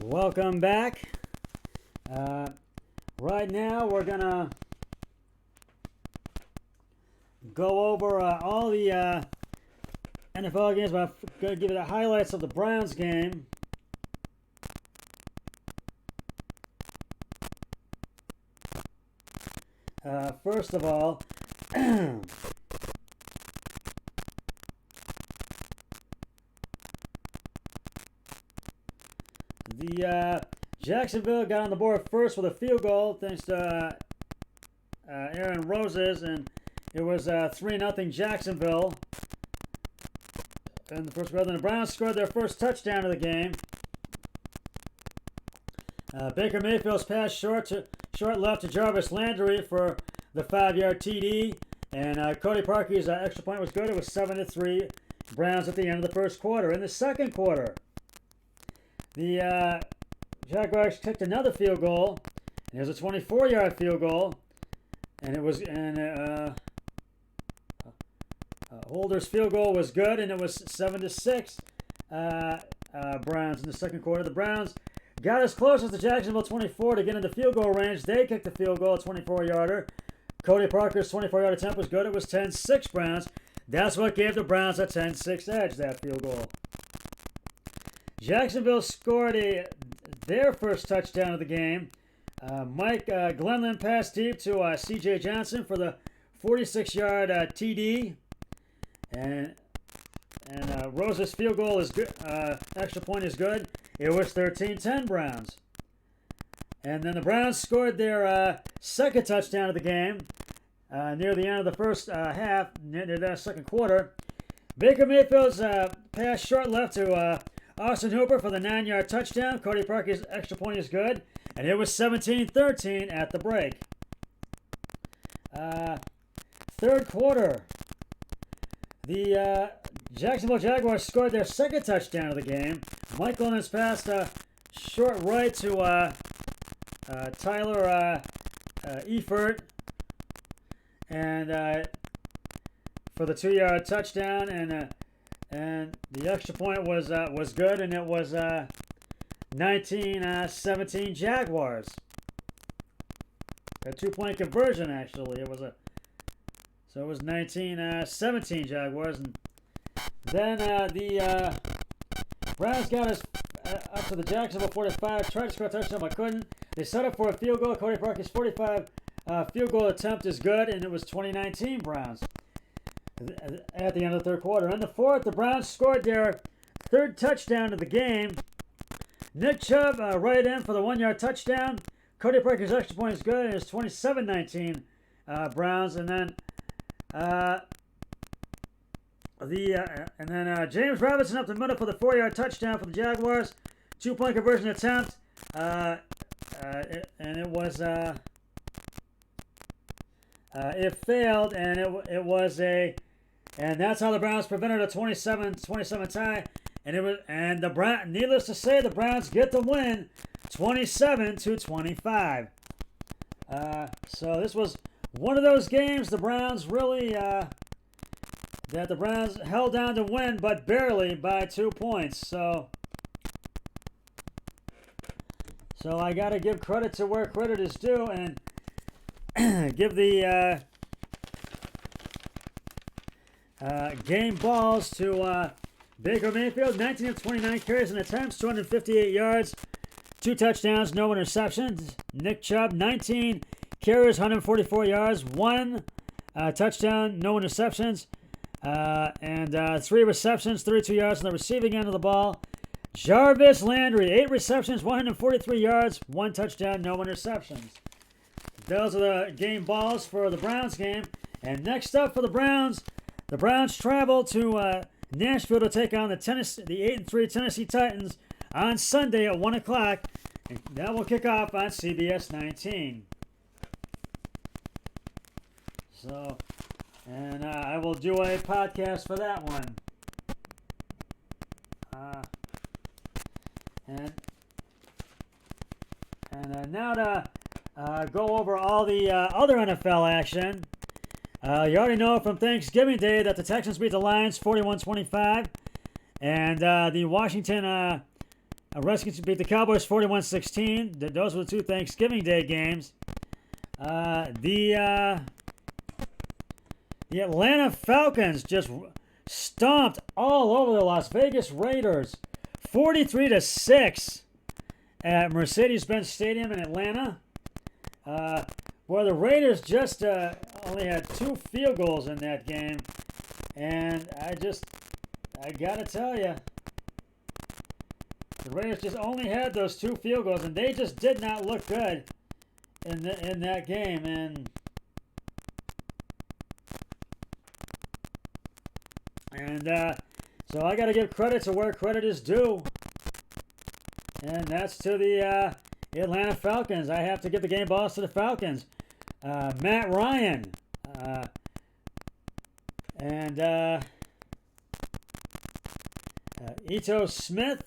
Welcome back. Right now we're gonna go over all the NFL games, but I'm gonna give you the highlights of the Browns game. First of all, the Jacksonville got on the board first with a field goal thanks to Aaron Rodgers, and it was 3-0 Jacksonville in the first quarter. Then the Browns scored their first touchdown of the game. Baker Mayfield's pass short left to Jarvis Landry for the 5-yard TD, and Cody Parkey's extra point was good. It was 7-3 Browns at the end of the first quarter. In the second quarter, the Jaguars kicked another field goal. And it was a 24-yard field goal, and it was Holder's field goal was good, and it was 7-6 Browns in the second quarter. The Browns got as close as the Jacksonville 24 to get into field goal range. They kicked the field goal, a 24-yarder. Cody Parker's 24-yard attempt was good. It was 10-6 Browns. That's what gave the Browns a 10-6 edge, that field goal. Jacksonville scored their first touchdown of the game. Mike Glenlund passed deep to C.J. Johnson for the 46-yard TD. And Rose's field goal is good. Extra point is good. It was 13-10 Browns. And then the Browns scored their second touchdown of the game near the end of the first half, near that second quarter. Baker Mayfield's pass short left to Austin Hooper for the 9-yard touchdown. Cody Parkey's extra point is good. And it was 17-13 at the break. Third quarter, the Jacksonville Jaguars scored their second touchdown of the game. Mike Glenlund's passed short right to Tyler Eifert, and for the 2-yard touchdown, and the extra point was good, and it was 19-17 Jaguars. A 2-point conversion, actually. It was 19-17 Jaguars, and then the Browns got us up to the Jacksonville 45, tried to score a touchdown but couldn't. They set up for a field goal. Cody Parkey's 45 field goal attempt is good, and it was 2019 Browns at the end of the third quarter. In the fourth, the Browns scored their third touchdown of the game. Nick Chubb right in for the 1-yard touchdown. Cody Parkey's extra point is good, and it's 27-19 Browns. And then James Robinson up the middle for the 4-yard touchdown for the Jaguars. 2-point conversion attempt, and it was it failed, and it was and that's how the Browns prevented a 27-27 tie. And needless to say, the Browns get the win, 27-25. So this was one of those games the Browns really that the Browns held down to win, but barely by 2 points. So I got to give credit to where credit is due, and give the game balls to Baker Mayfield. 19 of 29 carries and attempts, 258 yards, 2 touchdowns, no interceptions. Nick Chubb, 19 carries, 144 yards, 1 touchdown, no interceptions, and 3 receptions, 32 yards on the receiving end of the ball. Jarvis Landry, 8 receptions, 143 yards, 1 touchdown, no interceptions. Those are the game balls for the Browns game. And next up for the Browns travel to Nashville to take on the 8-3 Tennessee Titans on Sunday at 1 o'clock. And that will kick off on CBS 19. So, and I will do a podcast for that one. And now to go over all the other NFL action. You already know from Thanksgiving Day that the Texans beat the Lions 41-25. And the Washington Redskins beat the Cowboys 41-16. Those were the two Thanksgiving Day games. The Atlanta Falcons just stomped all over the Las Vegas Raiders, 43-6 at Mercedes-Benz Stadium in Atlanta. Well, the Raiders just only had 2 field goals in that game, and I gotta tell you, the Raiders just only had those 2 field goals, and they just did not look good in that game. And so I got to give credit to where credit is due, and that's to the Atlanta Falcons. I have to give the game balls to the Falcons. Matt Ryan and Ito Smith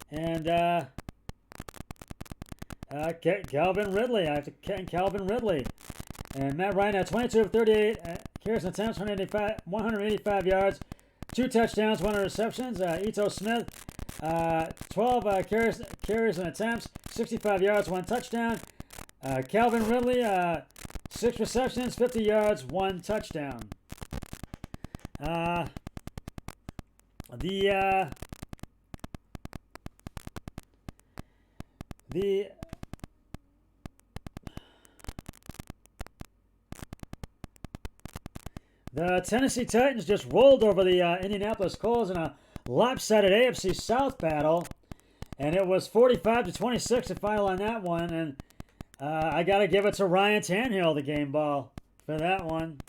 and Calvin Ridley. I have to count Calvin Ridley. And Matt Ryan had 22 of 38 carries and attempts, 185 yards, 2 touchdowns, 1 receptions. Ito Smith, 12 carries and attempts, 65 yards, 1 touchdown. Calvin Ridley, 6 receptions, 50 yards, 1 touchdown. The Tennessee Titans just rolled over the Indianapolis Colts in a lopsided AFC South battle, and it was 45-26 to final on that one. And I got to give it to Ryan Tannehill, the game ball, for that one.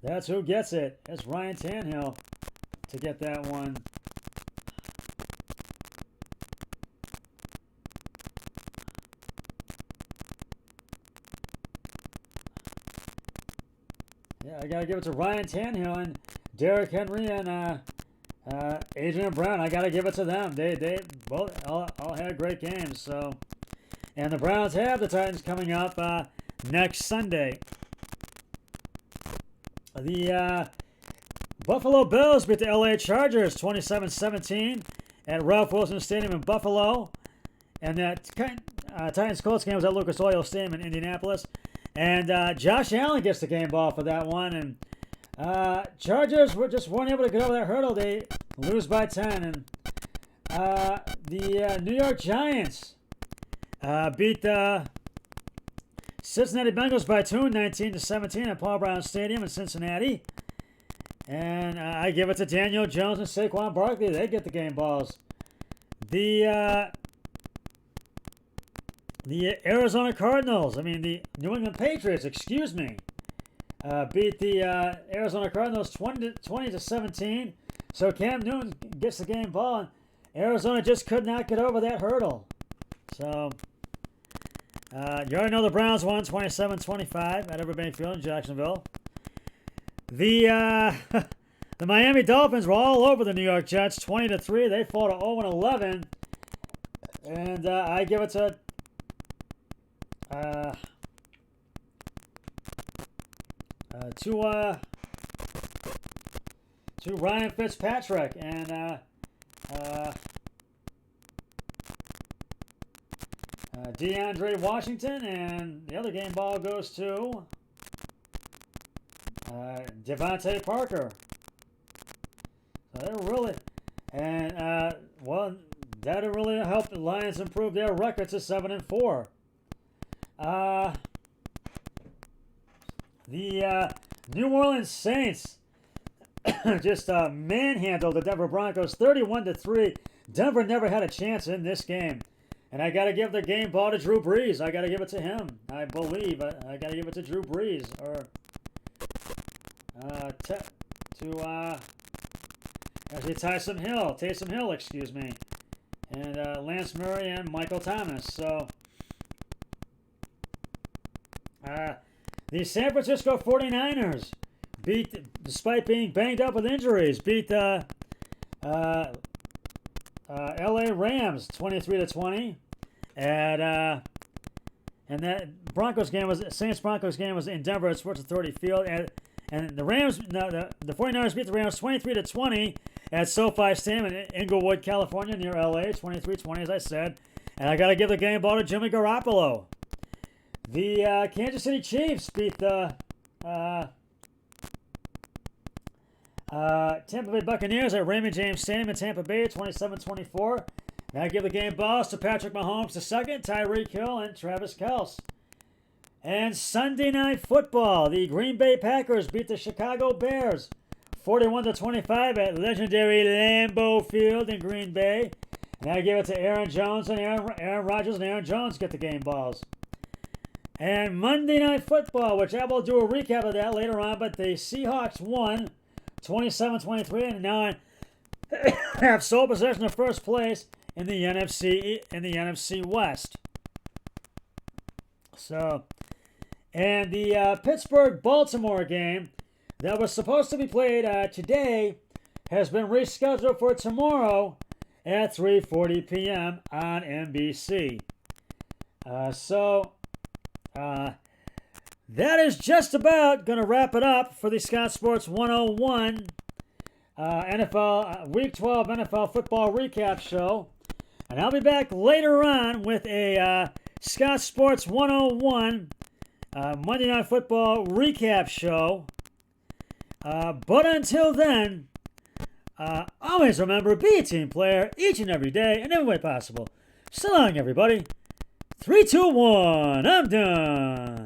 That's who gets it. It's Ryan Tannehill to get that one. Yeah, I got to give it to Ryan Tannehill and Derrick Henry and Adrian Brown. I got to give it to them. They both all had great games. So, and the Browns have the Titans coming up next Sunday. The Buffalo Bills beat the LA Chargers 27-17 at Ralph Wilson Stadium in Buffalo. And that Titans-Colts game was at Lucas Oil Stadium in Indianapolis. And Josh Allen gets the game ball for that one. And Chargers weren't able to get over that hurdle. They lose by 10. And the New York Giants beat the Cincinnati Bengals by 2, 19-17 at Paul Brown Stadium in Cincinnati. And I give it to Daniel Jones and Saquon Barkley. They get the game balls. The Arizona Cardinals, the New England Patriots, excuse me, beat the Arizona Cardinals 20-17. So Cam Newton gets the game ball, and Arizona just could not get over that hurdle. So you already know the Browns won 27-25 at Everbank Field in Jacksonville. The Miami Dolphins were all over the New York Jets 20-3. They fought to 0-11, and I give it to to Ryan Fitzpatrick and DeAndre Washington, and the other game ball goes to Devontae Parker. So they really, and well, that really helped the Lions improve their record to 7-4. The New Orleans Saints just manhandled the Denver Broncos 31-3. Denver never had a chance in this game. And I got to give the game ball to Drew Brees. I got to give it to him. I believe. I got to give it to Drew Brees. Or actually Taysom Hill, excuse me. And Lance Murray and Michael Thomas. So the San Francisco 49ers despite being banged up with injuries, beat the LA Rams 23-20. And that Saints Broncos game was in Denver at Sports Authority Field. And the 49ers beat the Rams 23-20. at SoFi Stadium in Inglewood, California, near LA, 23-20, as I said. And I got to give the game ball to Jimmy Garoppolo. The Kansas City Chiefs beat the Tampa Bay Buccaneers at Raymond James Stadium in Tampa Bay, 27-24. Now I give the game balls to Patrick Mahomes II, Tyreek Hill, and Travis Kelce. And Sunday Night Football, the Green Bay Packers beat the Chicago Bears 41-25 at legendary Lambeau Field in Green Bay. And I give it to Aaron Jones and Aaron Rodgers, and Aaron Jones get the game balls. And Monday Night Football, which I will do a recap of that later on, but the Seahawks won 27-23, and now I have sole possession of first place in the NFC West. So, and the Pittsburgh-Baltimore game that was supposed to be played today has been rescheduled for tomorrow at 3:40 p.m. on NBC. That is just about going to wrap it up for the Scott Sports 101 NFL Week 12 NFL football recap show. And I'll be back later on with a Scott Sports 101 Monday Night Football recap show. But until then, always remember, be a team player each and every day in every way possible. So long, everybody. 3, 2, 1, I'm done.